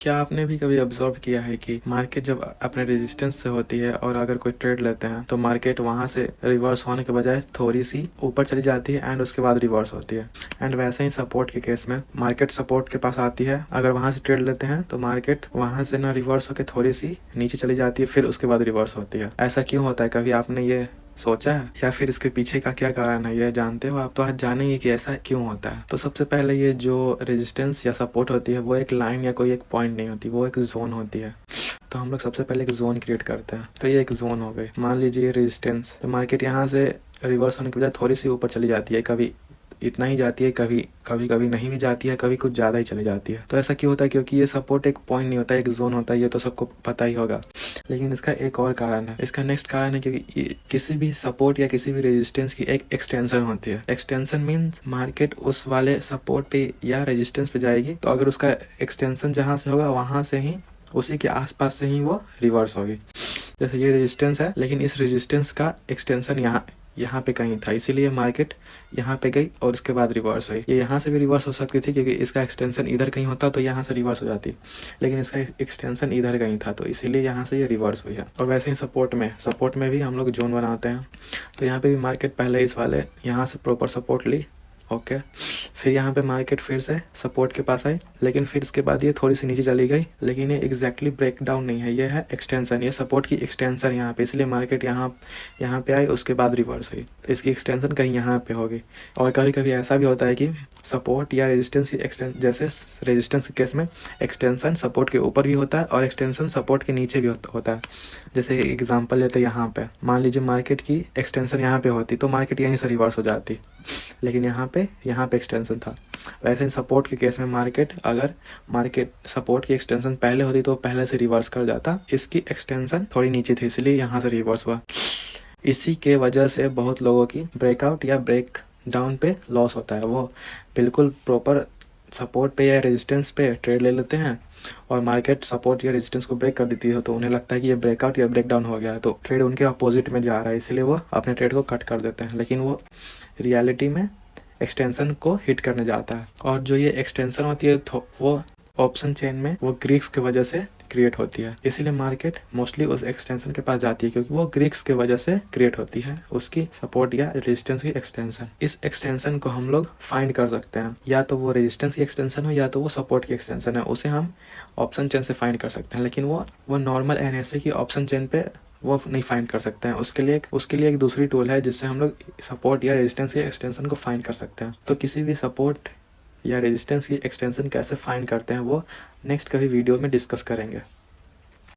क्या आपने भी कभी ऑब्जर्व किया है कि मार्केट जब अपने रेजिस्टेंस से होती है और अगर कोई ट्रेड लेते हैं तो मार्केट वहां से रिवर्स होने के बजाय थोड़ी सी ऊपर चली जाती है एंड उसके बाद रिवर्स होती है। एंड वैसे ही सपोर्ट के केस में मार्केट सपोर्ट के पास आती है, अगर वहां से ट्रेड लेते हैं तो मार्केट वहां से ना रिवर्स होकर थोड़ी सी नीचे चली जाती है, फिर उसके बाद रिवर्स होती है। ऐसा क्यों होता है? कभी आपने ये सोचा है? या फिर इसके पीछे का क्या कारण है ये जानते हो आप? तो आज जानेंगे कि ऐसा क्यों होता है। तो सबसे पहले ये जो रेजिस्टेंस या सपोर्ट होती है वो एक लाइन या कोई एक पॉइंट नहीं होती, वो एक जोन होती है। तो हम लोग सबसे पहले एक जोन क्रिएट करते हैं। तो ये एक जोन हो गई, मान लीजिए रेजिस्टेंस। तो मार्केट यहाँ से रिवर्स होने के बजाय थोड़ी सी ऊपर चली जाती है, कभी इतना ही जाती है, कभी कभी नहीं भी जाती है, कभी कुछ ज़्यादा ही चली जाती है। तो ऐसा क्यों होता है? क्योंकि ये सपोर्ट एक पॉइंट नहीं होता है, एक जोन होता है। ये तो सबको पता ही होगा। लेकिन इसका एक और कारण है। इसका नेक्स्ट कारण है क्योंकि किसी भी सपोर्ट या किसी भी रेजिस्टेंस की एक एक्सटेंशन होती है। एक्सटेंशन मीन्स मार्केट उस वाले सपोर्ट पे या रेजिस्टेंस पे जाएगी, तो अगर उसका एक्सटेंशन जहाँ से होगा वहां से ही, उसी के आसपास से ही वो रिवर्स होगी। जैसे ये रेजिस्टेंस है, लेकिन इस रेजिस्टेंस का एक्सटेंशन यहाँ पे कहीं था, इसीलिए मार्केट यहाँ पे गई और उसके बाद रिवर्स हुई। ये यहाँ से भी रिवर्स हो सकती थी क्योंकि इसका एक्सटेंशन इधर कहीं होता तो यहाँ से रिवर्स हो जाती, लेकिन इसका एक्सटेंशन इधर कहीं था तो इसीलिए यहाँ से ये रिवर्स हुई है। और वैसे ही सपोर्ट में भी हम लोग जोन बनाते हैं। तो यहाँ पे भी मार्केट पहले इस वाले यहाँ से प्रॉपर सपोर्ट ली, ओके। फिर यहाँ पे मार्केट फिर से सपोर्ट के पास आई, लेकिन फिर इसके बाद ये थोड़ी सी नीचे चली गई, लेकिन ये एग्जैक्टली ब्रेक डाउन नहीं है, ये है एक्सटेंशन, ये सपोर्ट की एक्सटेंशन यहाँ पे, इसलिए मार्केट यहाँ पे आई, उसके बाद रिवर्स हुई। तो इसकी एक्सटेंशन कहीं यहाँ पे होगी। और कभी कभी ऐसा भी होता है कि सपोर्ट या रेजिस्टेंस की जैसे रेजिस्टेंस के केस में एक्सटेंशन सपोर्ट के ऊपर भी होता है और एक्सटेंशन सपोर्ट के नीचे भी होता है। जैसे एग्जाम्पल लेते हैं, यहाँ पे मान लीजिए मार्केट की एक्सटेंशन यहाँ पे होती तो मार्केट यहीं से रिवर्स हो जाती, लेकिन यहाँ पे एक्सटेंशन था। वैसे ही सपोर्ट के केस में मार्केट सपोर्ट की एक्सटेंशन पहले होती तो पहले से रिवर्स कर जाता, इसकी एक्सटेंशन थोड़ी नीचे थी इसलिए यहाँ से रिवर्स हुआ। इसी के वजह से बहुत लोगों की ब्रेकआउट या ब्रेक डाउन पे लॉस होता है। वो बिल्कुल प्रॉपर सपोर्ट पे या रेजिस्टेंस पे ट्रेड ले लेते हैं और मार्केट सपोर्ट या रेजिस्टेंस को ब्रेक कर देती है, तो उन्हें लगता है कि ये ब्रेकआउट या ब्रेक डाउन हो गया है, तो ट्रेड उनके अपोजिट में जा रहा है, इसलिए वो अपने ट्रेड को कट कर देते हैं, लेकिन वो रियलिटी में एक्सटेंशन को हिट करने जाता है। और जो ये एक्सटेंशन होती है वो ऑप्शन चेन में वो ग्रीक्स की वजह से क्रिएट होती है, इसीलिए मार्केट मोस्टली उस एक्सटेंशन के पास जाती है क्योंकि वो ग्रीक्स की वजह से क्रिएट होती है, उसकी सपोर्ट या रेजिस्टेंस की एक्सटेंशन। इस एक्सटेंशन को हम लोग फाइंड कर सकते हैं, या तो वो रेजिस्टेंस की एक्सटेंशन हो या तो वो सपोर्ट की एक्सटेंशन है, उसे हम ऑप्शन चेन से फाइंड कर सकते हैं। लेकिन वो नॉर्मल एनएसए की ऑप्शन चेन पे वो नहीं फाइंड कर सकते हैं। उसके लिए एक दूसरी टूल है जिससे हम लोग सपोर्ट या रेजिस्टेंस की एक्सटेंशन को फाइंड कर सकते हैं। तो किसी भी सपोर्ट या रेजिस्टेंस की एक्सटेंशन कैसे फाइंड करते हैं वो नेक्स्ट कभी वीडियो में डिस्कस करेंगे।